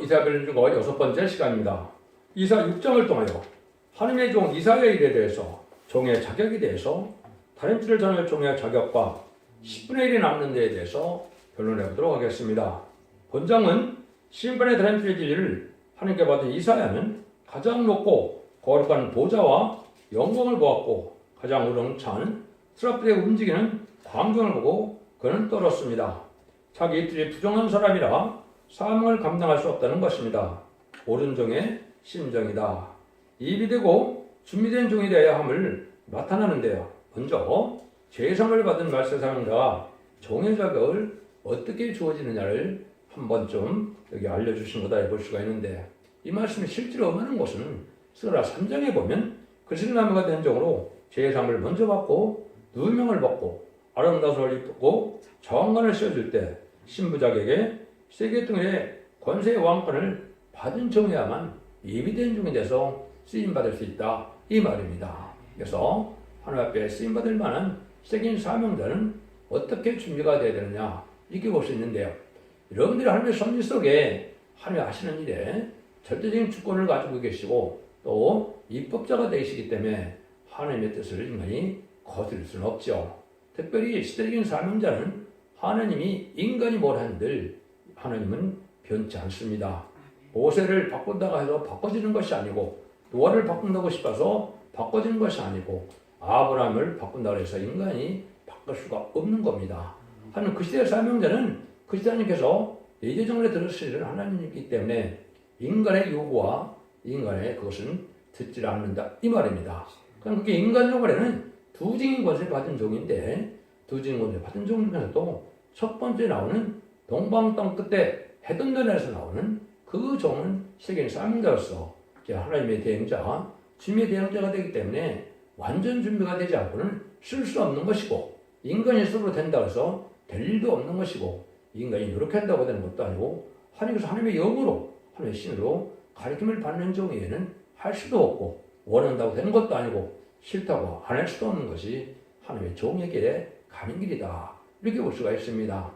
이사벨 주고 6번째 시간입니다. 이사 6장을 통하여 하나님의 종 이사야의 일에 대해서 종의 자격에 대해서 다림질을 전할 종의 자격과 10분의 1이 남는 데에 대해서 변론해 보도록 하겠습니다. 본장은 신분의 다림질의 진리를 하나님께 받은 이사야는 가장 높고 거룩한 보좌와 영광을 보았고 가장 우렁찬 스랍들의 움직이는 광경을 보고 그는 떨었습니다. 자기 이들이 부정한 사람이라 사명을 감당할 수 없다는 것입니다. 옳은 종의 심정이다. 입이 되고 준비된 종이 되어야 함을 나타나는데요. 먼저 제상을 받은 말세사명자가 종의 자격을 어떻게 주어지느냐를 한번 좀 여기 알려주신 거다 볼 수가 있는데, 이 말씀이 실제로 의미하는 것은 스가랴 3장에 보면 그슬나무가 된 종으로 제상을 먼저 받고 누명을 받고 아름다운 옷을 입고 정관을 씌워줄 때 신부자격에 세계통일의 권세의 왕권을 받은 종이야만 예비된 종이 돼서 쓰임받을 수 있다, 이 말입니다. 그래서 하나님 앞에 쓰임받을 만한 세계인 사명자는 어떻게 준비가 되어야 되느냐, 이렇게 볼 수 있는데요. 여러분들이 하나님의 섭리 속에 하나님이 하시는 일에 절대적인 주권을 가지고 계시고 또 입법자가 되시기 때문에 하나님의 뜻을 인간이 거스릴 수는 없죠. 특별히 시대적인 사명자는 하나님이 인간이 뭘 한들 하나님은 변치 않습니다. 모세를 바꾼다고 해서 바꿔지는 것이 아니고, 노아를 바꾼다고 싶어서 바꿔지는 것이 아니고, 아브라함을 바꾼다고 해서 인간이 바꿀 수가 없는 겁니다. 하나님 그 시대의 사명자는 그 시대 하나님께서 예정에 들으시는 하나님이기 때문에 인간의 요구와 인간의 그것은 듣지 않는다, 이 말입니다. 그럼 그게 인간 요구에는 두 증인 권세를 받은 종인데, 두 증인 권세를 받은 종 중에서도 첫 번째 나오는 동방 땅 끝에 해든전에서 나오는 그 종은 세계인 사명자로서 하나님의 대행자, 주님의 대행자가 되기 때문에 완전 준비가 되지 않고는 쓸 수 없는 것이고, 인간이 스스로 된다고 해서 될 일도 없는 것이고, 인간이 노력한다고 되는 것도 아니고, 하나님께서 하나님의 영으로, 하나님의 신으로 가르침을 받는 종에는 할 수도 없고, 원한다고 되는 것도 아니고, 싫다고 안 할 수도 없는 것이 하나님의 종에게 가는 길이다, 이렇게 볼 수가 있습니다.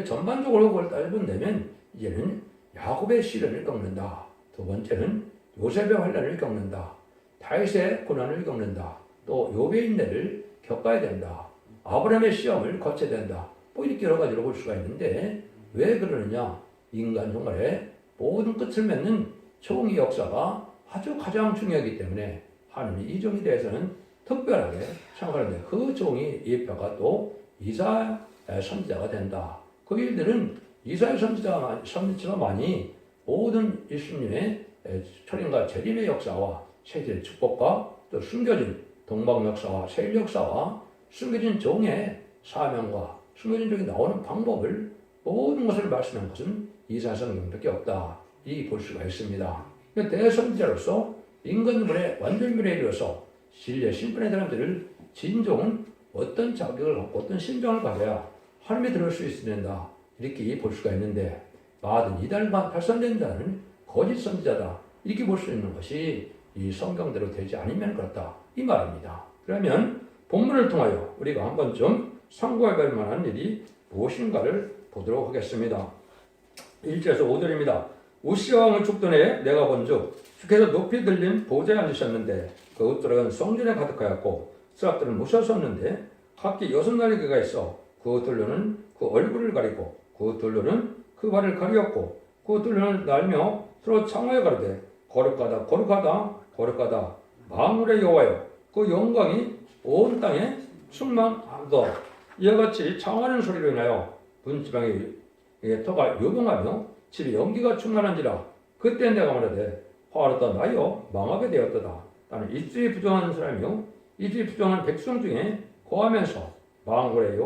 전반적으로 그걸 따져본다면 이제는 야곱의 시련을 겪는다. 두 번째는 요셉의 환난을 겪는다. 다윗의 고난을 겪는다. 또 욥의 인내를 겪어야 된다. 아브라함의 시험을 거쳐야 된다. 뭐 이렇게 여러 가지로 볼 수가 있는데, 왜 그러느냐? 인간 생활의 모든 끝을 맺는 종의 역사가 아주 가장 중요하기 때문에 하나님이 이 종에 대해서는 특별하게 생각하는데, 그 종이 예표가 또 이사야 선지자가 된다. 그 일들은 이사야 선지자가 많이 모든 예수님의 초림과 재림의 역사와 세계의 축복과 또 숨겨진 동방 역사와 세일 역사와 숨겨진 종의 사명과 숨겨진 종이 나오는 방법을, 모든 것을 말씀한 것은 이사야 성경밖에 없다, 이 볼 수가 있습니다. 대선지자로서 인간물의 완전물에 이르러서 진리의 신분의 사람들을 진종은 어떤 자격을 갖고 어떤 심정을 가져야 하나님이 들을 수 있는다, 이렇게 볼 수가 있는데, 받은 이달과 발산된 자는 거짓 선지자다, 이렇게 볼 수 있는 것이 이 성경대로 되지 않으면 그렇다, 이 말입니다. 그러면 본문을 통하여 우리가 한번 좀 상고해볼 만한 일이 무엇인가를 보도록 하겠습니다. 1절에서 5절입니다. 우시아 왕을 죽던 해에 내가 본즉 주께서 높이 들린 보좌에 앉으셨는데 그 옷들은 성전에 가득하였고 스랍들은 무서웠는데 각기 6날개가 있어 그 둘로는 그 얼굴을 가리고 그 둘로는 그 발을 가리었고 그 둘로는 날며 서로 창하여 가로되 거룩하다 거룩하다 거룩하다 만물의 여호와여, 그 영광이 온 땅에 충만하다. 이와 같이 창하는 소리로 인하여 분지방의 터가 요동하며 집에 연기가 충만한지라. 그때 내가 말하되 화하다 나여 망하게 되었도다. 나는 입술이 부정한 사람이요 입술이 부정한 백성 중에 거하면서 만군의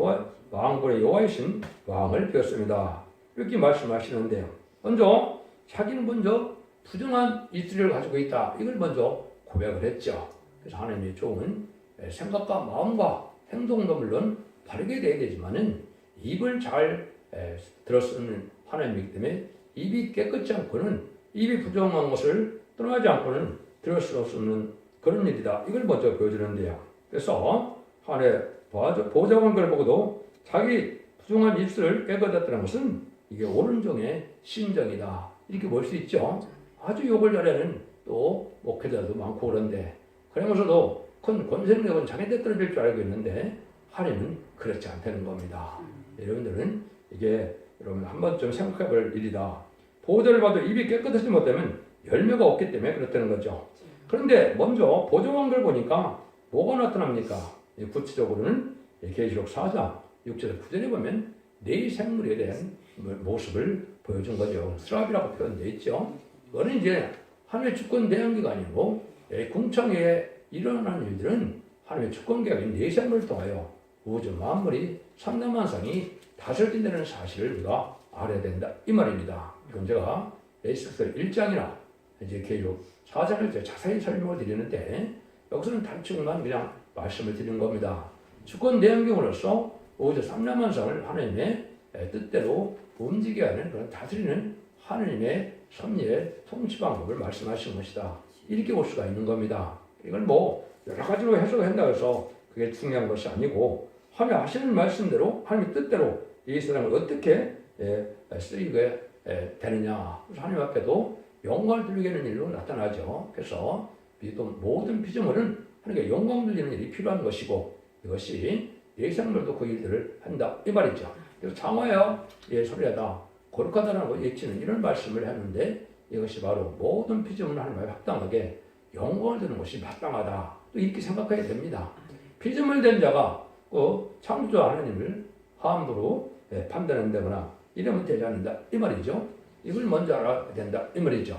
여호와이신 왕을 배웠습니다. 이렇게 말씀하시는데요. 먼저 자기는 먼저 부정한 입술을 가지고 있다, 이걸 먼저 고백을 했죠. 그래서 하나님의 종은 생각과 마음과 행동도 물론 바르게 돼야 되지만은 입을 잘 들어쓰는 하나님이기 때문에 입이 깨끗지 않고는, 입이 부정한 것을 떠나지 않고는 들을 수 없는 그런 일이다, 이걸 먼저 보여주는데요. 그래서 하나님의 보좌관 걸 보고도 자기 부정한 입술을 깨끗했다는 것은 이게 옳은 종의 심정이다, 이렇게 볼 수 있죠. 아주 욕을 잘하는 또 목회자도 많고 그런데 그러면서도 큰 권세력은 자기한테 떨어질 줄 알고 있는데 하나님은 그렇지 않다는 겁니다. 여러분들은 이게 여러분 한 번쯤 생각해 볼 일이다. 보호자를 봐도 입이 깨끗하지 못하면 열매가 없기 때문에 그렇다는 거죠. 그런데 먼저 보정한 걸 보니까 뭐가 나타납니까? 구체적으로는 계시록 4장 6절에 9절에 보면 네 생물에 대한 모습을 보여준 거죠. 스랍이라고 표현되어 있죠. 그거는 이제 하나님의 주권 대항기가 아니고 궁창에 일어나는 일들은 하나님의 주권 계약인 네 생물을 통하여 우주 만물이 삼라만상이 다스려진다는 사실을 우리가 알아야 된다 이 말입니다. 이건 제가 에스겔서 1장이나 이제 계시록 4장을 자세히 설명을 드리는데 여기서는 단축만 그냥 말씀을 드리는 겁니다. 주권 대항경으로서 우주 삼라만상을 하나님의 뜻대로 움직여야 하는 그런 다스리는 하나님의 섭리의 통치 방법을 말씀하신 것이다. 이렇게 볼 수가 있는 겁니다. 이걸 뭐 여러 가지로 해석을 한다고 해서 그게 중요한 것이 아니고 하나님 하시는 말씀대로 하나님의 뜻대로 이 세상을 어떻게 쓰이게 되느냐. 하나님 앞에도 영광을 돌리게 하는 일로 나타나죠. 그래서 또 모든 피조물은 하나님께 영광 돌리는 일이 필요한 것이고 이것이 예상들도 그 일들을 한다 이 말이죠. 그래서 장화야 소리하다 거룩하다라고 예치는 이런 말씀을 했는데 이것이 바로 모든 피조물 하나님에 합당하게 영광을 드는 것이 마땅하다 또 이렇게 생각해야 됩니다. 피조물 된 자가 창조주 하나님을 함부로 판단한다거나 이러면 되지 않는다 이 말이죠. 이걸 먼저 알아야 된다 이 말이죠.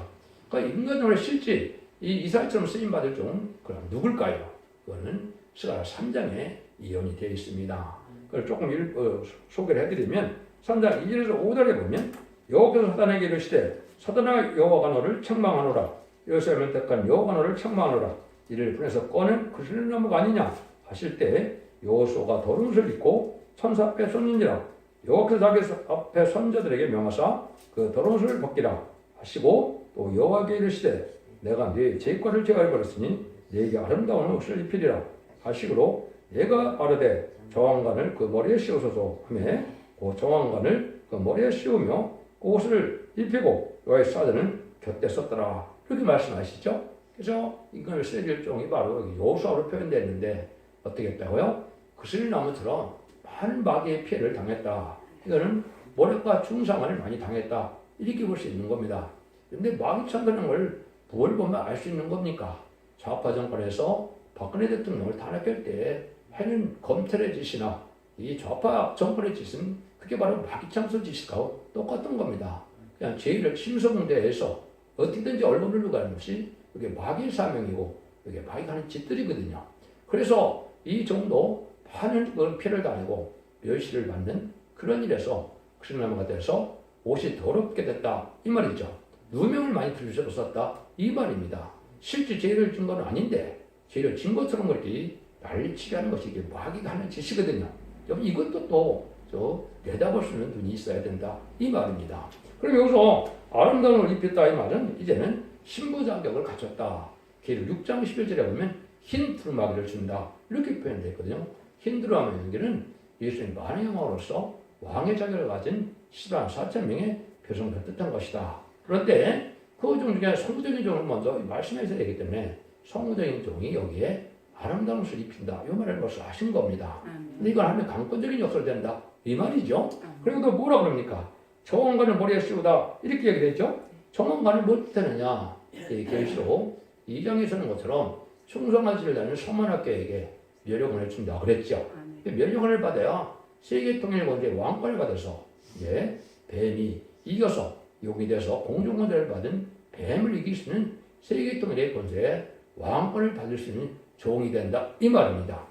그러니까 인간으로 실제 이 이사야처럼 쓰임 받을 종 그럼 누굴까요? 그거는 스가랴 3장에 이언이 되어 있습니다. 그걸 조금 소개를 해드리면 3장 2절에서 5절에 보면 여호와께서 사단에게 이르시되 사단아 여호와가 너를 책망하노라 여호수아를 택한 여호와가 너를 책망하노라 이를 분해서 꺼낸 그슬 나무가 아니냐 하실 때 여호수아가 더러운 옷을 입고 천사 앞에 섰는지라 여호와께서 자기 앞에 선자들에게 명하사 그 더러운 옷을 벗기라 하시고 또 여호와께 이르시되 내가 네 죄과를 제거해버렸으니 네게 아름다운 옷을 입히리라 하시므로 얘가 아르되 정황관을 그 머리에 씌우소서 하매 그 정황관을 그 머리에 씌우며 그 옷을 입히고 여호와의 사자는 곁에 섰더라 이렇게 말씀하시죠. 그래서 이걸 쓰일 종이 바로 여호수아로 표현되어 어떻게 했다고요? 그슬나무처럼 많은 마귀의 피해를 당했다. 이거는 모략과 중상을 많이 당했다. 이렇게 볼 수 있는 겁니다. 그런데 마귀 찬다는 걸 뭘 보면 알 수 있는 겁니까? 좌파 정권에서 박근혜 대통령을 탄핵할 때 해는 검찰의 짓이나 이 좌파 정권의 짓은 그게 바로 마귀 창설 짓하고 똑같은 겁니다. 그냥 죄를 심성대해서 어떻게든지 언론을 누가는 것이 이게 마귀의 사명이고 이게 마귀가 하는 짓들이거든요. 그래서 이 정도 많은 그런 피해를 당하고 멸시를 받는 그런 일에서 그슬나무가 돼서 옷이 더럽게 됐다 이 말이죠. 누명을 많이 들으셨었다 이 말입니다. 실제 죄를 진 건 아닌데 죄를 진 것처럼 그렇게 난리치게 하는 것이 이게 마귀가 하는 짓이거든요. 여러분 이것도 또 내다볼 수 있는 눈이 있어야 된다 이 말입니다. 그럼 여기서 아름다운 옷을 입혔다 이 말은 이제는 신부 자격을 갖췄다. 계시록 6장 11절에 보면 흰 두루마기를 준다 이렇게 표현되어 있거든요. 흰 두루마기는 예수님 만왕의 왕으로서 왕의 자격을 가진 10만 4천 명의 백성들을 뜻한 것이다. 그런데 그 종 중에 성부적인 종을 먼저 말씀해서 되기 때문에 성부적인 종이 여기에 아름다운 옷을 입힌다. 이 말을 벌써 하신 겁니다. 근데 이걸 하면 강권적인 역사를 된다. 이 말이죠. 그리고 또 뭐라 그럽니까? 정원관을 머리에 씌우다. 이렇게 얘기되죠. 정원관을 뭘 뜻하느냐? 계시록 2장에서는 것처럼 충성하지를 않는 서문학교에게 멸류관을 준다 그랬죠. 멸류관을 받아야 세계 통일 권세 왕권을 받아서 이제 뱀이 이겨서 용이 돼서 공중권세를 받은 뱀을 이길 수 있는 세계 통일의 권세에 왕권을 받을 수 있는 종이 된다 이 말입니다.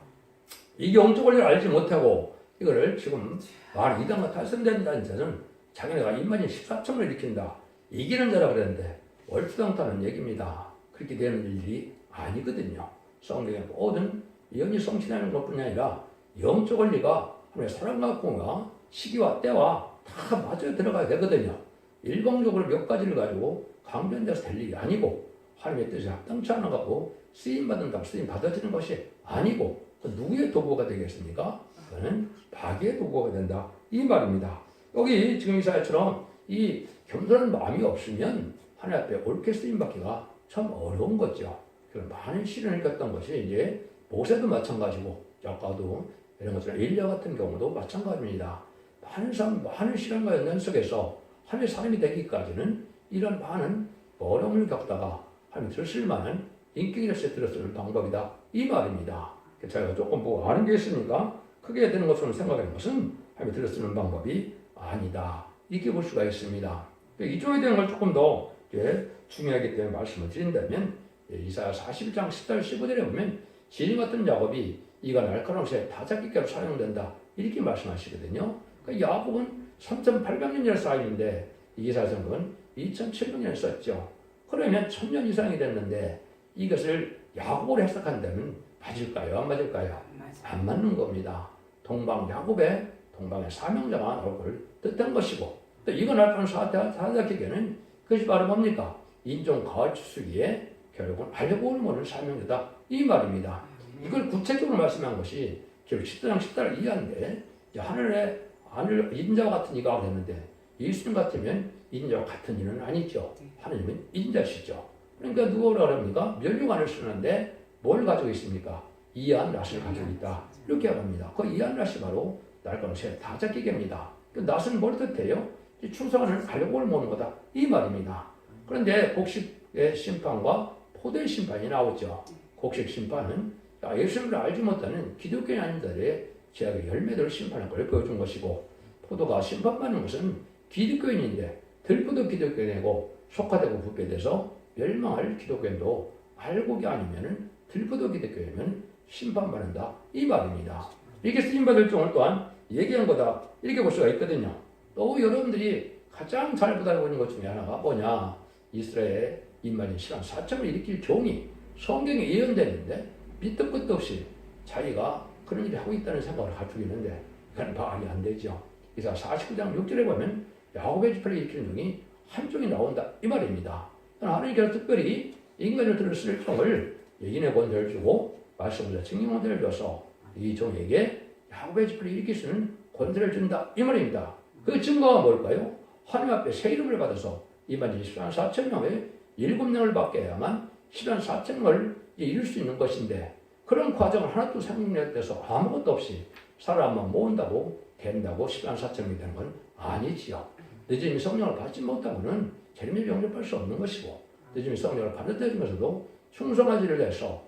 이게 영적 권리를 알지 못하고 이거를 지금 말 이단과 탈선된다는 자는 자기네가 입만이 14층을 일으킨다 이기는 자라 그랬는데 얼토당토하는 얘기입니다. 그렇게 되는 일이 아니거든요. 성경에 모든 영이 성취하는 것뿐이 아니라 영적 권리가 하나님의 사랑과 공과 시기와 때와 다 맞아 들어가야 되거든요. 일방적으로 몇 가지를 가지고 강변돼서 될 일이 아니고 하나님의 뜻에 합당치 않아 갖고 쓰임받는다고 쓰임 받아지는 것이 아니고 그 누구의 도구가 되겠습니까? 그거는 마귀의 도구가 된다 이 말입니다. 여기 지금 이사야처럼 이 겸손한 마음이 없으면 하나님 앞에 옳게 쓰임받기가 참 어려운 거죠. 그런 많은 시련을 겪었던 것이 이제 모세도 마찬가지고 아까도 이런 것처럼 엘리야 같은 경우도 마찬가지입니다. 많은 사람, 많은 시련과 연단 속에서 하나님의 사람이 되기까지는 이런 많은 어려움을 겪다가 하나님 들으실 만한 인격을 들었을 방법이다. 이 말입니다. 제가 조금 뭐 아는 게 있으니까 크게 되는 것처럼 생각하는 것은 하나님 들으시는 방법이 아니다. 이렇게 볼 수가 있습니다. 이쪽에 대한 걸 조금 더 중요하기 때문에 말씀을 드린다면 이사야 41장 10절 15절에 보면 지진 같은 야곱이 이가 날카로운 새 다잡기께로 사용된다. 이렇게 말씀하시거든요. 그러니까 야곱은 3,800년이라는 쌓임인데 이사야 선거는 2,700년을 썼죠. 그러면 1000년 이상이 됐는데 이것을 야곱으로 해석한다면 맞을까요? 안 맞을까요? 안 맞는 겁니다. 동방 야곱의 동방의 사명자가 나올 걸 뜻한 것이고 또 이거 날카로운 사자기계는 그것이 바로 뭡니까? 인종 가을 추수기에 결국은 알고 모르는 사명자다. 이 말입니다. 이걸 구체적으로 말씀한 것이 결국 10장 10달 이하인데 하늘에 인자와 같은 이가 됐는데 예수님 같으면 인자와 같은 이는 아니죠. 하나님은 인자시죠. 그러니까 누구라 그럽니까? 면류관을 쓰는데 뭘 가지고 있습니까? 이한 낫을 가지고 있다. 이렇게 합니다. 그 이한 낫이 바로 날카로운 새 다잡기계입니다. 그 낫은 뭘 뜻해요? 충성하는 알력을 모는 거다. 이 말입니다. 그런데 곡식의 심판과 포도의 심판이 나오죠. 곡식 심판은 예수님을 알지 못하는 기독교인 아닌들의 제약의 열매들을 심판한 걸 보여준 것이고 포도가 심판받는 것은 기독교인인데 들포도 기독교인이고 속화되고 부패돼서 멸망할 기독교인도 알고기 아니면은 들포도 기독교인이면 심판받는다. 이 말입니다. 이렇게 쓰임받을 종을 또한 얘기한 거다. 이렇게 볼 수가 있거든요. 또 여러분들이 가장 잘 보다고 있는 것 중에 하나가 뭐냐? 이스라엘 인만인 시간 4천을 일으킬 종이 성경에 예언되는데 밑도 끝도 없이 자기가 그런 일을 하고 있다는 생각을 가지고 있는데 그건 말이 안 되죠. 그래서 49장 6절에 보면 야곱의 지파를 일으키는 종이 한 종이 나온다. 이 말입니다. 하나님께서 특별히 인간을 들을 종을 예인의 권세를 주고 말씀으로 증인 권세를 줘서 이 종에게 야곱의 지파를 일으킬 수 있는 권세를 준다. 이 말입니다. 그 증거가 뭘까요? 하나님 앞에 새 이름을 받아서 이만 24만 4천 명의 7명을 받게 해야만 14만 4천 명을 이룰 수 있는 것인데 그런 과정을 하나도 생략돼서 아무것도 없이 사람만 모은다고 된다고 14만 4천 명이 되는 건 아니지요. 늦은 성령을 받지 못하고는 재림에 영접할 수 없는 것이고 늦은 성령을 받았다면서도 충성하지를 해서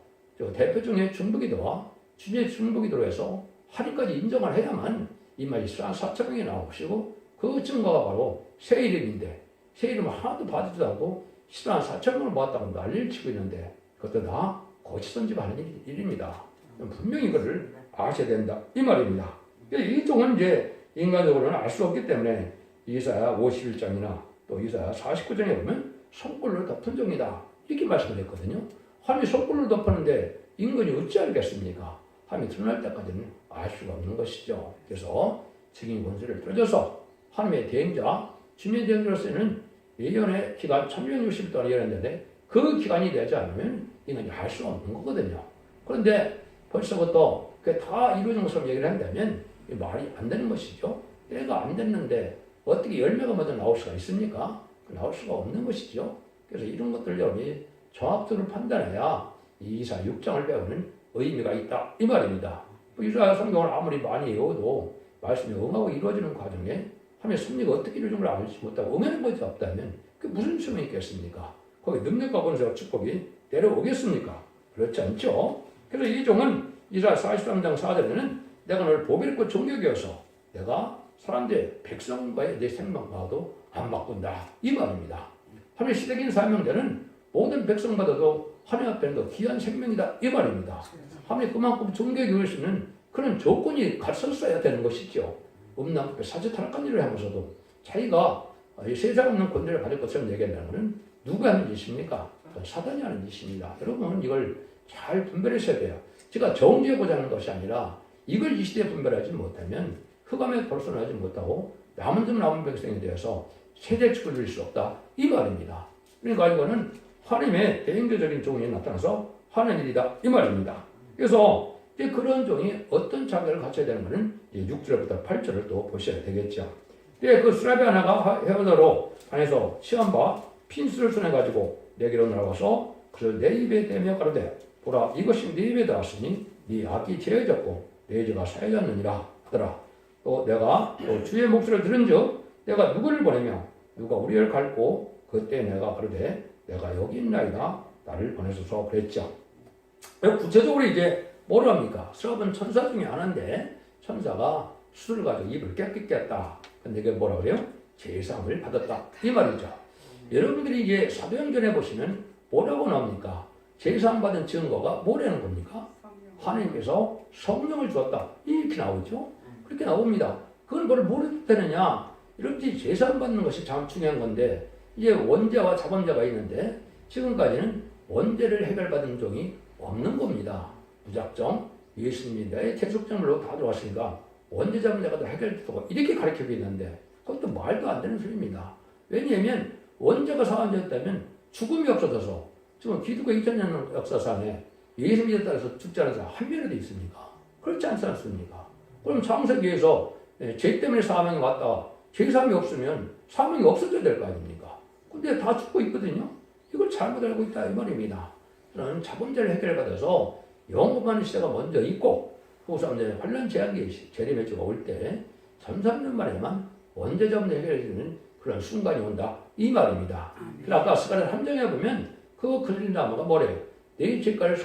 대표 중에 중부기도와 주의 중부기도로 해서 하나님까지 인정을 해야만 이만 14만 4천 명이 나오시고 그 증거가 바로 새 이름인데 새 이름을 하나도 받지도 않고 14만 4천 명을 모았다고 난리를 치고 있는데 그것도 다 거짓선집하는 일입니다. 분명히 이거를 아셔야 된다. 이 말입니다. 이 종은 이제 인간적으로는 알 수 없기 때문에 이사야 51장이나 또 이사야 49장에 보면 손꼴로 덮은 종이다. 이렇게 말씀을 했거든요. 하나님이 손꼴로 덮었는데 인간이 어찌 알겠습니까? 하나님이 드러날 때까지는 알 수가 없는 것이죠. 그래서 증인 권세를 들어줘서 하나님의 대행자, 주님의 대행자로서는 예언의 기간 1660일 동안 예언했는데 그 기간이 되지 않으면 인간이 알 수 없는 거거든요. 그런데 벌써부터 그게 다 이루어진 것처럼 얘기를 한다면 말이 안 되는 것이죠. 때가 안 됐는데 어떻게 열매가 먼저 나올 수가 있습니까? 나올 수가 없는 것이죠. 그래서 이런 것들 여러분이 정확도를 판단해야 이 이사 6장을 배우는 의미가 있다. 이 말입니다. 이사야 성경을 아무리 많이 외워도 말씀이 응하고 이루어지는 과정에 하나님의 섭리가 어떻게 이루어진 걸 알지 못하고 응하는 것이 없다면 그게 무슨 소용이 있겠습니까? 거기 능력과 권세와 축복이 내려오겠습니까? 그렇지 않죠? 그래서 이 종은 이사야 43장 4절에는 내가 너를 보배롭고 존귀하게 여서 내가 사람들 백성과의 내 생명과도 안 바꾼다. 이 말입니다. 하나님의 시대적인 사명자는 모든 백성과도 하나님 앞에는 더 귀한 생명이다. 이 말입니다. 하나님 그만큼 존귀하게 여길 수 있는 그런 조건이 갖췄어야 되는 것이죠. 음란 앞에 사지 타락한 일을 하면서도 자기가 세상 없는 권세를 가질 것처럼 얘기한다는 것은 누가 하는 짓입니까? 사단이 하는 짓입니다. 여러분 이걸 잘 분별하셔야 돼요. 제가 정죄하고자 하는 것이 아니라 이걸 이 시대에 분별하지 못하면 흑암에 벗어나지 못하고 남은 백성이 되어서 세대 축을 누릴 수 없다. 이 말입니다. 그러니까 이거는 하나님의 대행자적인 종이 나타나서 하는 일이다. 이 말입니다. 그래서 이제 그런 종이 어떤 자격을 갖춰야 되는 것은 6절부터 8절을 또 보셔야 되겠죠. 때 그 수라비 하나가 헤어더로 안에서 시험바 핀스를 손에 가지고 내게로 날아와서 그를 내 입에 대며 가로되 보라 이것이 네 입에 닿았으니 네 악이 제해졌고 내 죄가 사해졌느니라 하더라. 또 내가 또 주의 목소리를 들은즉 내가 누구를 보내며 누가 우리를 갈고 그때 내가 가로되 내가 여기 있나이다 나를 보내소서 그랬죠. 구체적으로 이제 뭘 합니까? 스랍은 천사 중에 하나인데 천사가 술을 가지고 입을 깨끗게 했다. 근데 이게 뭐라 그래요? 제사함을 받았다. 이 말이죠. 여러분들이 이제 사도행전에 보시면 뭐라고 나옵니까? 제사함 받은 증거가 뭐라는 겁니까? 하나님께서 성령을 주었다. 이렇게 나오죠. 그렇게 나옵니다. 그건 뭘 모르겠다느냐? 이렇게 제사함 받는 것이 참 중요한 건데 이제 원죄와 자범죄가 있는데 지금까지는 원죄를 해결받은 종이 없는 겁니다. 무작정 예수님이 나의 대속정으로 다 들어왔으니까 원죄 자범죄가 다 해결되고 이렇게 가르치고 있는데 그것도 말도 안 되는 소리입니다. 왜냐하면 원죄가 사함되었다면 죽음이 없어져서 지금 기독교 2000년 역사상에 예수 믿에 따라서 죽지 않은 사람 한 명이라도 있습니까? 그렇지 않지 않습니까? 그럼 창세기에서 죄 때문에 사망이 왔다가 죄 사함이 없으면 사망이 없어져야 될 거 아닙니까? 근데 다 죽고 있거든요. 이걸 잘못 알고 있다 이 말입니다. 저는 자범죄를 해결받아서 영업하는 시대가 먼저 있고 후서 이제 환란 재앙기 재림의주가 올 때 1300년 만에만 원죄 자범죄 해결해주는 그런 순간이 온다 이 말입니다. 그래서 아까 스가랴 3장에 보면 그 걸린 나무가 뭐래요? 내 죄가를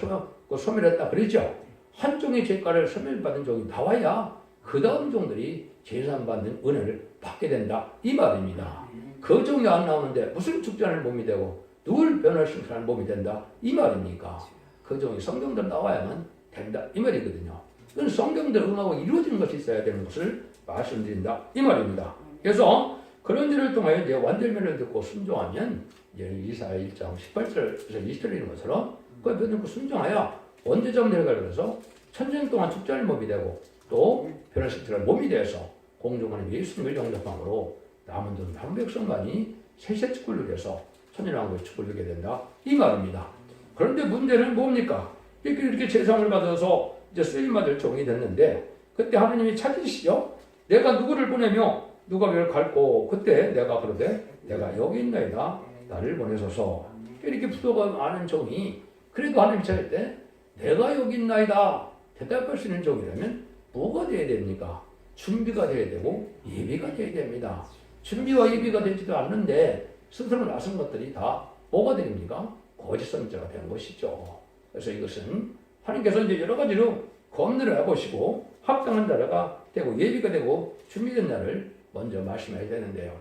소멸했다 그랬죠. 한 종의 죄가를 소멸받은 종이 나와야 그 다음 종들이 제사함 받는 은혜를 받게 된다 이 말입니다. 그 종이 안 나오는데 무슨 죽지 않을 몸이 되고 누굴 변화시키는 몸이 된다 이 말입니까? 그 종이 성경대로 나와야만 된다 이 말이거든요. 그건 성경대로 응하고 이루어지는 것이 있어야 되는 것을 말씀드린다 이 말입니다. 그래서 그런 일을 통하여 이제 완전면을 듣고 순종하면 이제 이사야 1장 18절에서 20절에 있는 것처럼 그걸 듣고 순종하여 원죄점 내려가면서 천년 동안 죽지 않을 몸이 되고 또 변화시키는 몸이 되어서 공중하는 예수님을 영접함으로 남은 돈 한 백성만이 세세 축구를 위해서 천년왕국의 축구를 누게 된다 이 말입니다. 그런데 문제는 뭡니까? 이렇게 제사함을 받아서 이제 쓰임받을 종이 됐는데 그때 하나님이 찾으시죠. 내가 누구를 보내며 누가 그를 갈고 그때 내가 그러되 내가 여기 있나이다 나를 보내소서. 이렇게 부도가 많은 종이 그래도 하나님이 찾을 때 내가 여기 있나이다 대답할 수 있는 종이라면 뭐가 돼야 됩니까? 준비가 돼야 되고 예비가 돼야 됩니다. 준비와 예비가 되지도 않는데 스스로 나선 것들이 다 뭐가 됩니까? 거짓 선지자가 된 것이죠. 그래서 이것은 하나님께서 이제 여러 가지로 검열을 해보시고 합당한 자가 되고 예비가 되고 준비된 자를 먼저 말씀해야 되는데요.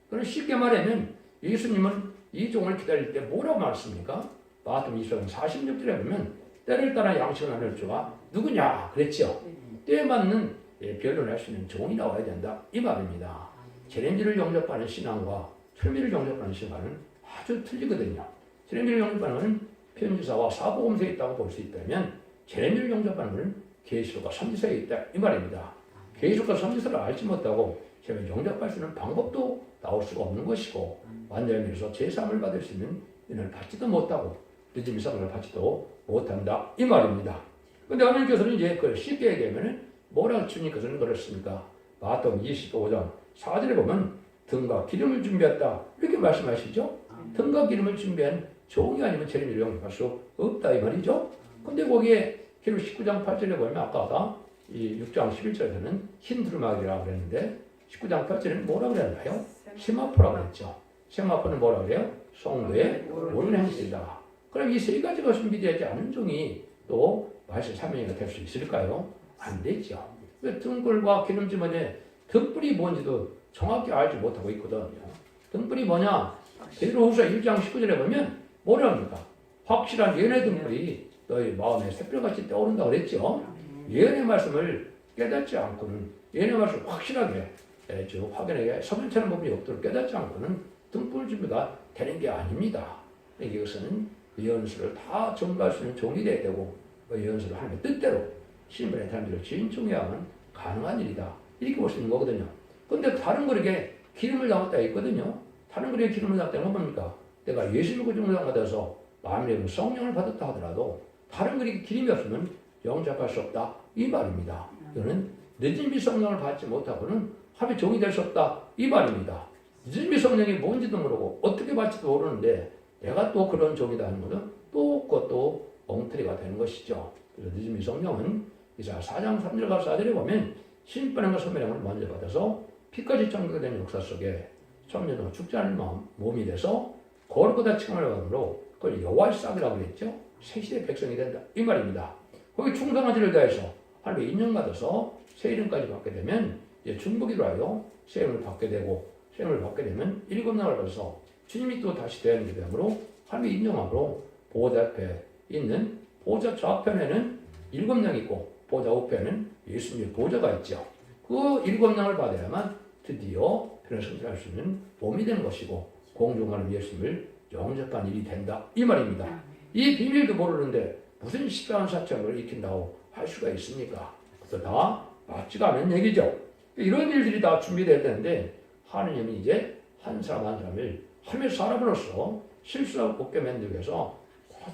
그럼 쉽게 말하면 예수님은 이 종을 기다릴 때 뭐라고 말씀입니까? 마태복음 20장 46절에 보면 때를 따라 양식을 나눌 주가 누구냐 그랬죠. 때에 맞는 변론을 할 수 있는 종이 나와야 된다 이 말입니다. 재림주를 영접하는 신앙과 철미를 영접하는 신앙은 아주 틀리거든요. 재림주를 영접하는 것은 편지사와 사복음서에 있다고 볼 수 있다면 재림주를 영접하는 것은 계시록과 선지서에 있다 이 말입니다. 계시록과 선지서를 알지 못하고 재림 영접할 수 있는 방법도 나올 수가 없는 것이고 완전히 해서 제사함을 받을 수 있는 은혜를 받지도 못하고 늦은 이상을 받지도 못한다 이 말입니다. 그런데 하나님께서는 이제 그걸 쉽게 얘기하면 뭐라고 주님께서는 그랬습니까? 마태복음 25장 4절에 보면 등과 기름을 준비했다 이렇게 말씀하시죠. 등과 기름을 준비한 종이 아니면 재림을 영접할 수 없다 이 말이죠. 근데 거기에 기록 19장 8절에 보면 아까 이 6장 11절에는 흰 두루마기라고 그랬는데 19장 8절에는 뭐라고 그랬나요? 세마포라고 그랬죠. 세마포는 뭐라고 그래요? 성도의 옳은 행실이다. 그럼 이 세 가지가 준비되지 않은 종이 또 말씀 사명이가 될 수 있을까요? 안 되죠. 왜 등불과 기름주머니에 등불이 뭔지도 정확히 알지 못하고 있거든요. 등불이 뭐냐? 베드로후서 1장 19절에 보면 뭐라 합니까? 확실한 예언의 등불이 너희 마음에 새벽같이 떠오른다 그랬죠. 예언의 말씀을 깨닫지 않고는 예언의 말씀을 확실하게 확연하게 서면처럼 법이 없도록 깨닫지 않고는 등불 준비가 되는 게 아닙니다. 이것은 예언서를 다 전부할 수 있는 종이 돼야 되고 그 예언서를 하나님의 뜻대로 신분의 사람들을 진중해야만 가능한 일이다. 이렇게 볼 수 있는 거거든요. 그런데 다른 그릇에 기름을 담았다 했거든요. 다른 그릇에 기름을 담았다는 건 뭡니까? 내가 예수 믿고 증거를 받아서 마음에 성령을 받았다 하더라도 다른 그릇에 기름이 없으면 영접할 수 없다. 이 말입니다. 이거는 늦은 비 성령을 받지 못하고는 합의 종이 될 수 없다. 이 말입니다. 믿음의 성령이 뭔지도 모르고 어떻게 받지도 모르는데 내가 또 그런 종이다 하는 것은 또 그것도 엉터리가 되는 것이죠. 그래서 믿음의 성령은 이사 4장 3절과 4절에 보면 신분과 소명을 먼저 받아서 피까지 정결 된 역사 속에 청년은 죽지 않을 몸이 돼서 거룩보다 칭함을 받음으로 그걸 여호와의 싹이라고 그랬죠. 새 시대 백성이 된다 이 말입니다. 거기 충성한지를 다해서 하나님의 인정받아서 새 이름까지 받게 되면 이제 중보기로 하여 새 이름을 받게 되고 새 이름을 받게 되면 일곱 날을 받아서 주님이 또 다시 되는 게 되므로 하나님의 인정함으로 보호자 앞에 있는 보호자 좌편에는 일곱 명 있고 보호자 우편에는 예수님의 보호자가 있죠. 그 일곱 명을 받아야만 드디어 편을 성취할 수 있는 몸이 되는 것이고 공중하는 예수님을 영접한 일이 된다 이 말입니다. 이 비밀도 모르는데 무슨 십자가한 사건을 익힌다고 할 수가 있습니까? 그래서 다 맞지가 않은 얘기죠. 이런 일들이 다 준비돼야 되는데 하느님이 이제 한 사람 한 사람을 하나님의 사람으로서 실수하고 곱게 만들기 위해서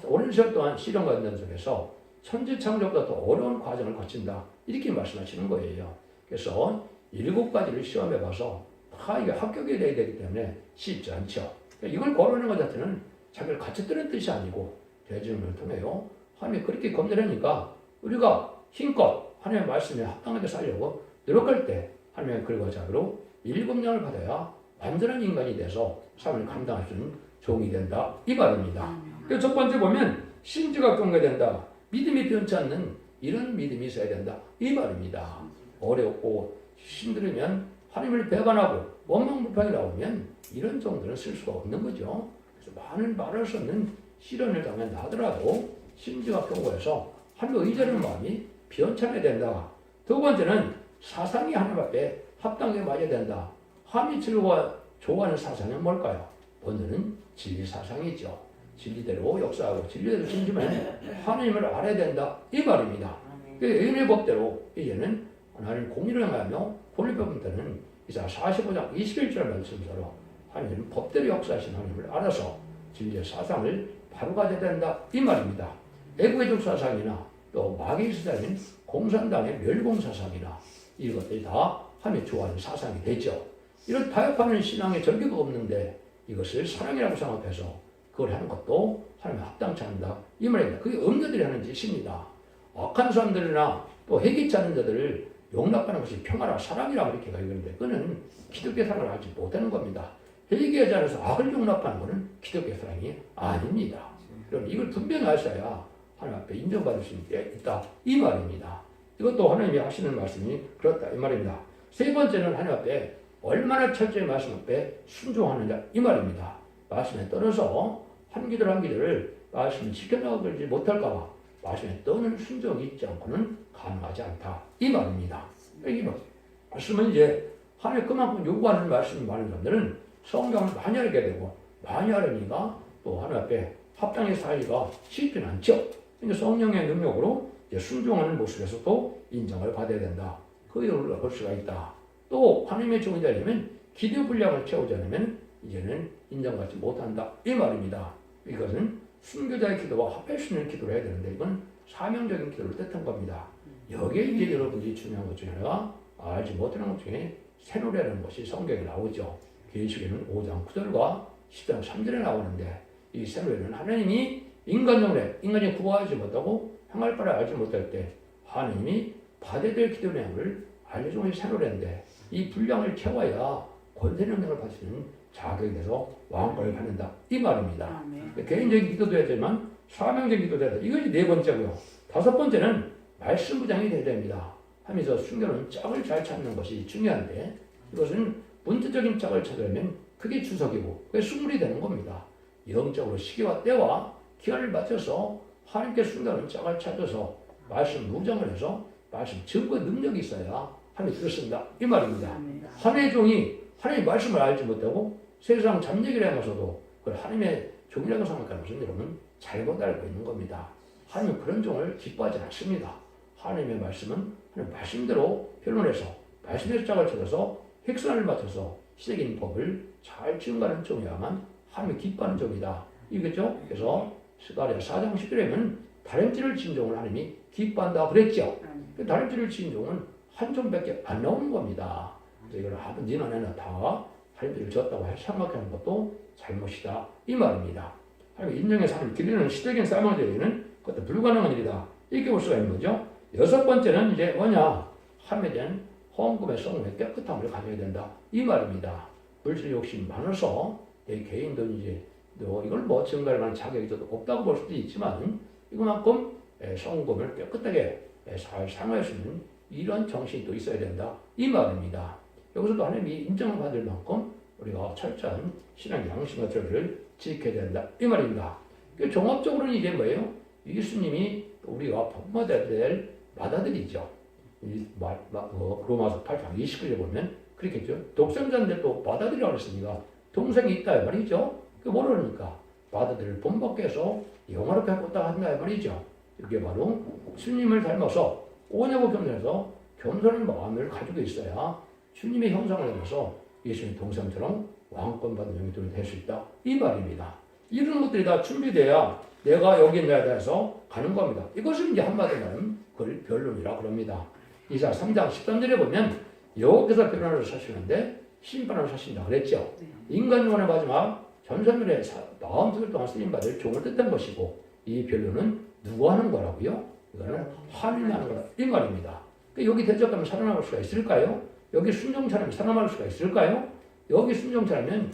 오랜 시간 동안 시련 과정 속에서 천지 창조보다 더 어려운 과정을 거친다 이렇게 말씀하시는 거예요. 그래서 7가지를 시험해 봐서 다 이게 합격이 돼야 되기 때문에 쉽지 않죠. 이걸 거론하는 것 자체는 자기를 갖췄다는 뜻이 아니고 대증을 통해요. 하나님이 그렇게 건드리니까 우리가 힘껏 하나님의 말씀에 합당하게 살려고 노력할 때 하나님의 글과 자비로 7명을 받아야 완전한 인간이 돼서 삶을 감당할 수 있는 종이 된다 이 말입니다. 첫 번째 보면 심지가 경계된다. 믿음이 변치 않는 이런 믿음이 있어야 된다 이 말입니다. 어렵고 힘들으면 하나님을 배반하고 원망불평이 나오면 이런 정도는 쓸 수가 없는 거죠. 그래서 많은 말할 수 없는 시련을 당한다 하더라도 심지가 경고해서 하나님의 의지하는 마음이 변참해야 된다. 두 번째는 사상이 하나님 앞에 합당하게 맞아야 된다. 하나님이 좋아하는 사상은 뭘까요? 먼저는 진리 사상이죠. 진리대로 역사하고 진리대로 진지면 하나님을 알아야 된다 이 말입니다. 의인의 법대로 이제는 하나님 공의를 행하며 권리법은 때는 이사 45장 21절 말씀대로 하나님은 법대로 역사하신 하나님을 알아서 진리의 사상을 바로 가져야 된다 이 말입니다. 애국의적 사상이나 또 마귀의 사상인 공산당의 멸공사상이나 이것들이 다 하나님이 좋아하는 사상이 되죠. 이런 타협하는 신앙의 절개가 없는데 이것을 사랑이라고 생각해서 그걸 하는 것도 하나님의 합당치 않는다 이 말입니다. 그게 없는들이 하는 짓입니다. 악한 사람들이나 또 회개치 않은 자들을 용납하는 것이 평화라 사랑이라고 이렇게 가르치는데 그거는 기독교 사랑을 하지 못하는 겁니다. 회개하지 않아서 악을 용납하는 것은 기독교 사랑이 아닙니다. 그럼 이걸 분명히 하셔야 하나님 앞에 인정받을 수 있다 이 말입니다. 이것도 하나님이 하시는 말씀이 그렇다 이 말입니다. 세 번째는 하나님 앞에 얼마나 철저히 말씀 앞에 순종하느냐 이 말입니다. 말씀에 떨어서 한 기도를 한 기도를 말씀을 지켜나가지 못할까 봐 말씀에 떠는 순종이 있지 않고는 가능하지 않다 이 말입니다. 이 말씀은 이제 하나님 그만큼 요구하는 말씀이 많은 사람들은 성경을 많이 알게 되고 많이 알으니까 또 하나님 앞에 합당히 살기가 쉽지는 않죠. 그러니까 성령의 능력으로 이제 순종하는 모습에서도 인정을 받아야 된다. 그걸 볼 수가 있다. 또 하나님의 종이 되려면 기도 분량을 채우지 않으면 이제는 인정받지 못한다 이 말입니다. 이것은 순교자의 기도와 합할 수 있는 기도를 해야 되는데 이건 사명적인 기도를 뜻한 겁니다. 여기에 이제 여러분들이 중요한 것 중에 하나가 알지 못하는 것 중에 새노래라는 것이 성경에 나오죠. 계시록에는 5장 9절과 10장 3절에 나오는데 이 새노래는 하나님이 인간이 구하지 못하고 행할 바를 알지 못할 때 하나님이 받아야 될 기도 내용을 알려주는 새노래인데 이 분량을 채워야 권세 능력을 받을 수 있는 자격이 돼서 왕권을 받는다 이 말입니다. 개인적인 기도도 해야 되지만 사명적인 기도도 해야 된다. 이것이 네 번째고요. 다섯 번째는 말씀 부장이 돼야 됩니다. 하면서 순교는 짝을 잘 찾는 것이 중요한데 이것은 문제적인 짝을 찾으려면 그게 주석이고 그게 순물이 되는 겁니다. 영적으로 시기와 때와 기한을 맞춰서 하나님께 순교하는 짝을 찾아서 말씀 무장을 해서 말씀 증거 능력이 있어야 하나님이 들었습니다 이 말입니다. 하나님의 종이 하나님의 말씀을 알지 못하고 세상 잠얘기를 하면서도 그걸 하나님의 종이라고 생각하는 것은 여러분 잘못 알고 있는 겁니다. 하나님은 그런 종을 기뻐하지 않습니다. 하나님의 말씀은 하나님 말씀대로 변론해서 말씀의 짝을 찾아서 획선을 맞춰서 시대적인 법을 잘 증가하는 종이야만 하나님이 기뻐하는 종이다. 이거죠? 그래서 스가랴 4장 10절에는 다림질을 친 종을 하나님이 기뻐한다 그랬죠. 다림질을 친 종은 한 종밖에 안 나오는 겁니다. 이걸 니나 내나 다 하나님을 졌다고 생각하는 것도 잘못이다 이 말입니다. 하나님 인정의 삶을 기르는 시적인 삶에는 그것도 불가능한 일이다 이렇게 볼 수가 있는 거죠. 여섯 번째는 이제 뭐냐 하나님에 대한 헌금의 성품의 깨끗함을 가져야 된다 이 말입니다. 물질 욕심 많아서 내 개인도 이제 이걸 뭐 증가할 만한 자격이 없다고 볼 수도 있지만 이거만큼 성금을 깨끗하게 잘 사용할 수 있는 이런 정신이 또 있어야 된다 이 말입니다. 여기서도 하나님이 인정을 받을 만큼 우리가 철저한 신앙 양심과 절을 지켜야 된다 이 말입니다. 종합적으로는 이게 뭐예요? 예수님이 우리가 본받아야 될 맏아들이죠. 로마서 8장 29절에 보면 그렇겠죠. 독생자인데 또 맏아들이라고 했으니까 동생이 있다 말이죠. 그 모르니까 맏아들을 본받게 해서 영화롭게 하겠다 한다 말이죠. 이게 바로 주님을 닮아서 오냐고 겸손해서 겸손한 마음을 가지고 있어야 주님의 형상을 닮아서 예수님 동생처럼 왕권 받은 영이 될 수 있다 이 말입니다. 이런 것들이 다 준비돼야 내가 여기 있나에 대해서 가는 겁니다. 이것을 이제 한마디로 말하면 그걸 변론이라 그럽니다. 이사 3장 13절에 보면 여기서 변론을 사시는데 심판을 사신다 그랬죠. 인간 영혼의 마지막 전설의 40일 동안 쓰임받을 종을 뜻한 것이고 이 변론은 누가 하는 거라고요? 이거는 하나님이 하는 거라 이 말입니다. 여기 대적하면 살아남을 수가 있을까요? 여기 순종차라면 살아남을 수가 있을까요? 여기 순종차라면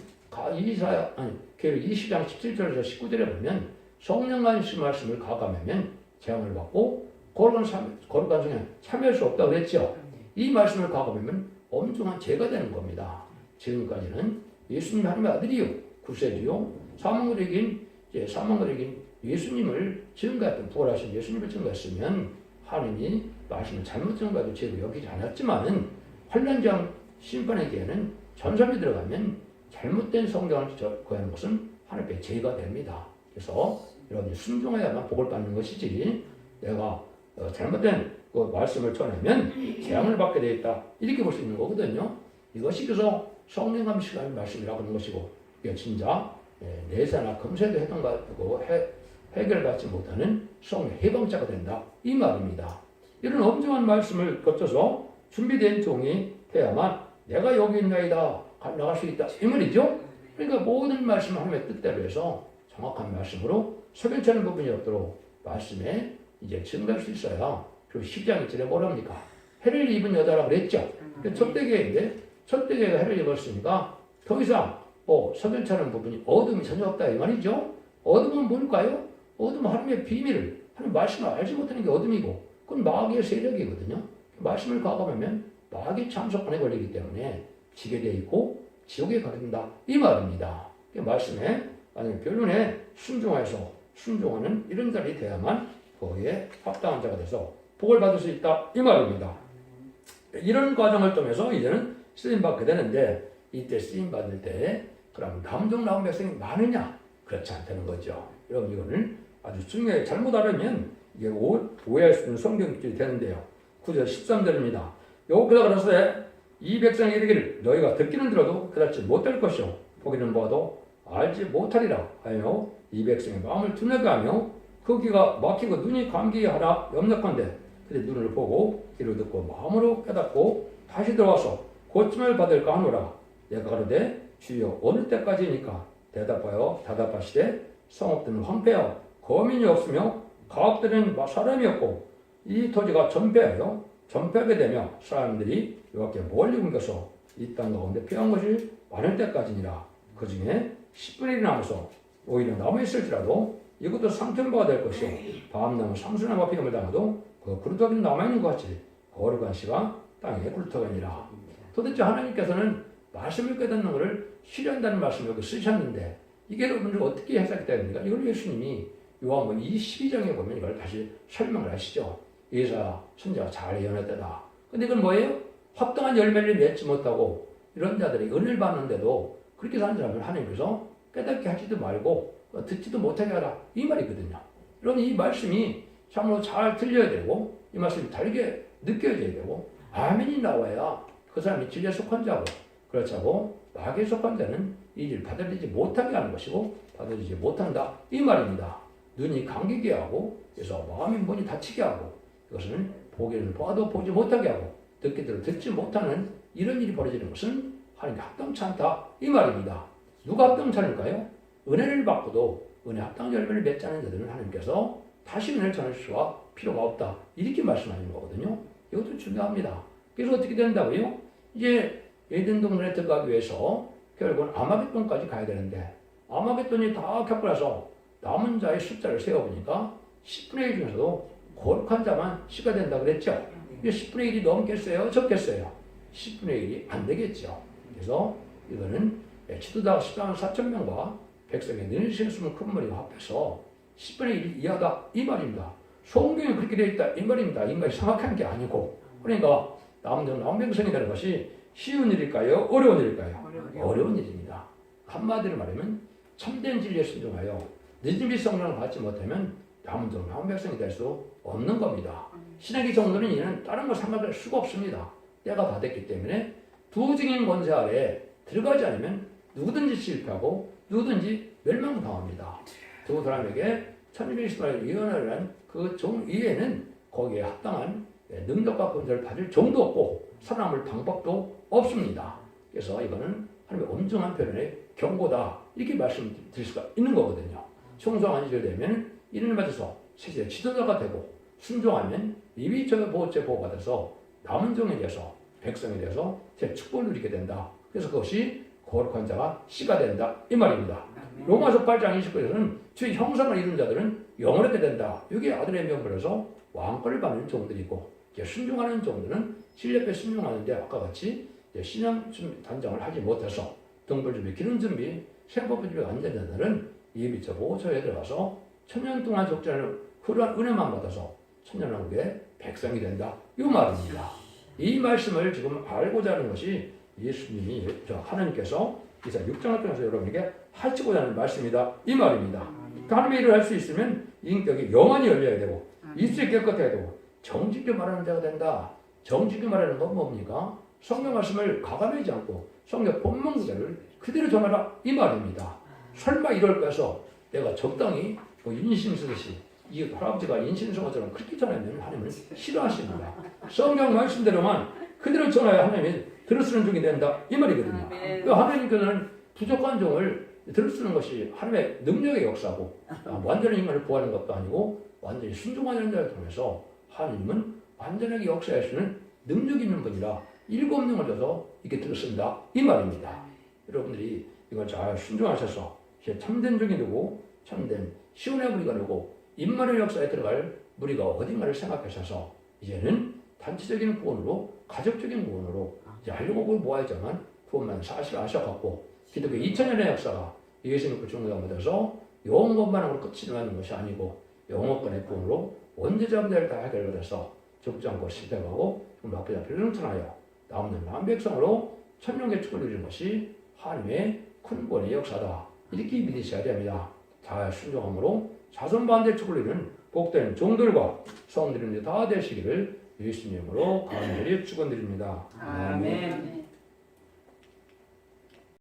계율 20장 17절에서 19절에 보면 성령과 말씀을 가감하면 재앙을 받고 거룩한 성에 참여할 수 없다고 그랬죠. 이 말씀을 가감하면 엄중한 죄가 되는 겁니다. 지금까지는 예수님 하나님의 아들이요 구세주요 사망으로 이긴 예수님을 증거했던 부활하신 예수님을 증거했으면 하나님이 말씀을 잘못 증거해도 죄로 여기지 않았지만 환난장 심판에게는 전설이 들어가면 잘못된 성경을 거하는 것은 하나님의 죄가 됩니다. 그래서 여러분이 순종해야만 복을 받는 것이지 내가 잘못된 그 말씀을 전하면 재앙을 받게 되어 있다 이렇게 볼 수 있는 거거든요. 이것이 그래서 성령 감시의 말씀이라고 하는 것이고 이게 진짜 내세나 금세도 해결받지 못하는 성령 해방자가 된다 이 말입니다. 이런 엄중한 말씀을 거쳐서 준비된 종이 돼야만 내가 여기 있나이다 나갈 수 있다 이 말이죠. 그러니까 모든 말씀 하나님의 뜻대로 해서 정확한 말씀으로 석연찮은 부분이 없도록 말씀에 이제 증거할 수 있어야 그리고 10장 1절에 뭐랍니까? 해를 입은 여자라고 그랬죠. 첫대계인데 첫대계가 해를 입었으니까 더 이상 석연찮은 부분이 어둠이 전혀 없다 이 말이죠. 어둠은 뭘까요? 어둠은 하나님의 비밀을 하나님 말씀을 알지 못하는 게 어둠이고 그건 마귀의 세력이거든요. 말씀을 가감하면 마귀 참석권에 걸리기 때문에 지게 돼 있고 지옥에 가게 된다 이 말입니다. 말씀에 아니 변론에 순종하는 이런 자리 돼야만 거기에 합당한 자가 돼서 복을 받을 수 있다 이 말입니다. 이런 과정을 통해서 이제는 쓰임 받게 되는데 이때 쓰임 받을 때 그럼 감동 나온 백성이 많으냐? 그렇지 않다는 거죠. 여러분 이거는 아주 중요해 잘못 알으면 이게 오해할 수 있는 성경들이 되는데요. 9절 13절입니다. 여호와께서 가라사대 이 백성이 이르기를 너희가 듣기는 들어도 깨닫지 못할 것이요 보기는 보아도 알지 못하리라 하며 이 백성의 마음을 둔하게 하며 그 귀가 막히고 눈이 감기하라 염려컨대 그들이 눈을 보고 귀를 듣고 마음으로 깨닫고 다시 들어와서 고침을 받을까 하노라. 내가 가로되 주여 어느 때까지니까 대답하시되 성읍들은 황폐하여 거민이 없으며 가옥들은 사람이 없고 이 토지가 전폐하게 되며 사람들이 여호와께 멀리 옮겨서 이 땅 가운데 피한 것이 많을 때까지니라. 그 중에 10분의 1이 남아서 오히려 남아있을지라도 이것도 상tem바가 될 것이요 밤나무 상수나무 피임을 당해도 그 그루터기는 남아있는 것 같이 거룩한 씨가 땅에 굴러가니라. 도대체 하나님께서는 말씀을 깨닫는 것을 실현한다는 말씀을 여기 쓰셨는데 이게 여러분들 어떻게 해석이 됩니까? 이걸 예수님이 요한복음 22장에 보면 이걸 다시 설명을 하시죠. 예사 선지자가 잘 예언했다. 근데 이건 뭐예요? 합당한 열매를 맺지 못하고 이런 자들이 은혜를 받는데도 그렇게 사는 사람을 하나님께서 깨닫게 하지도 말고 듣지도 못하게 하라 이 말이거든요. 여러분 이 말씀이 참으로 잘 들려야 되고 이 말씀이 다르게 느껴져야 되고 아멘이 나와야 그 사람이 진리에 속한 자고 그렇지 않고 마귀에 속한 자는 이 일을 받아들이지 못하게 하는 것이고 받아들이지 못한다 이 말입니다. 눈이 감기게 하고 그래서 마음이 문이 닫히게 하고 이것은 보기는 봐도 보지 못하게 하고 듣기도 듣지 못하는 이런 일이 벌어지는 것은 하나님께 합당치 않다 이 말입니다. 누가 합당치 않을까요? 은혜를 받고도 은혜 합당 열매를 맺지 않은 자들은 하나님께서 다시 은혜를 전할 수가 필요가 없다 이렇게 말씀하시는 거거든요. 이것도 중요합니다. 그래서 어떻게 된다고요? 이제 에덴 동산에 들어가기 위해서 결국은 아마겟돈까지 가야 되는데 아마겟돈이 다 겪고 나서 남은 자의 숫자를 세어보니까 10분의 1 중에서도 거룩한 자만 씨가 된다 그랬죠. 이게 10분의 1이 넘겠어요? 적겠어요? 10분의 1이 안 되겠죠. 그래서 이거는 지도자가 14만 4천 명과 백성의 능력이 숨은 큰 머리가 합해서 10분의 1 이하다 이 말입니다. 성경에 그렇게 되어 있다 이 말입니다. 인간이 생각한 게 아니고. 그러니까 남은 백성이 되는 것이 쉬운 일일까요? 어려운 일일까요? 어려운 일입니다. 한마디로 말하면 참된 진리에 순종하여 늦은 빛 성령을 받지 못하면 남은 백성이 될 수 없는 겁니다. 신학의 정도는 이는 다른 걸 생각할 수가 없습니다. 때가 다 됐기 때문에 두 증인 권세 아래 들어가지 않으면 누구든지 실패하고 누구든지 멸망당합니다. 두 사람에게 1220만을 예언을 한 그 종 이외에는 거기에 합당한 능력과 권세를 받을 정도 없고 살아남을 방법도 없습니다. 그래서 이거는 하나님의 엄중한 표현의 경고다 이렇게 말씀드릴 수가 있는 거거든요. 충성한 일이 되면 이를 맞아서 세계 지도자가 되고 순종하면 이미 저 보호죄 보호받아서 남은 종에 대해서 백성에 대해서 제 축복을 누리게 된다. 그래서 그것이 거룩한 자가 씨가 된다 이 말입니다. 로마서 8장 29절에서는 주의 형상을 이룬 자들은 영원하게 된다. 여기 아들의 명분에서 왕권을 받는 종들이고 순종하는 종들은 실 옆에 순종하는데 아까 같이 신앙 단장을 하지 못해서 등불 준비, 기름 준비, 생법 준비 안 된 자들은 이 미처 보호처에 들어가서 천년 동안 적자를 훌륭한 은혜만 받아서 천년왕국의 백성이 된다. 이 말입니다. 이 말씀을 지금 알고자 하는 것이 예수님이 하나님께서 이사 6장을 통해서 여러분에게 하시고자 하는 말씀이다. 이 말입니다. 하나님의 일을 할 수 있으면 인격이 영원히 열려야 되고 입술이 깨끗해야 되고 정직히 말하는 자가 된다. 정직히 말하는 건 뭡니까? 성경 말씀을 가감하지 않고 성경 본문 그대를 그대로 전하라 이 말입니다. 설마 이럴까 해서 내가 적당히 인심 쓰듯이 이 할아버지가 인신성어처럼 그렇게 전하면 하나님은 싫어하십니다. 성경 말씀대로만 그대로 전하여 하나님이 들어쓰는 종이 된다 이 말이거든요. 하나님께서는 부족한 종을 들어쓰는 것이 하나님의 능력의 역사고 완전히 인간을 구하는 것도 아니고 완전히 순종하는 자를 통해서 하나님은 완전하게 역사하시는 능력이 있는 분이라 일곱능을 줘서 이렇게 들어쓴다 이 말입니다. 여러분들이 이걸 잘 순종하셔서 참된 종이 되고 참된 시온의 무리가 되고 인마의 역사에 들어갈 무리가 어딘가를 생각하셔서 이제는 단체적인 구원으로 가족적인 구원으로 이제 하려고 모아야지만 그것만 사실 아셔갖고 기독교 2000년의 역사가 예수 믿고 중국에 묻어서 영원만으로 끝이 나는 것이 아니고 영원권의 구원으로 원죄자분들 다 해결받아서 죽지 않고 실패하고 나쁘지 않게 승천하여 남는 남백성으로 천년의 축을 누리는 것이 하나님의 큰 구원의 역사다. 이렇게 믿으셔야 됩니다. 잘 순종함으로 자손반대 축을 누리는 복된 종들과 성들이 다 되시기를 예수님으로 간절히 축원드립니다. 아멘.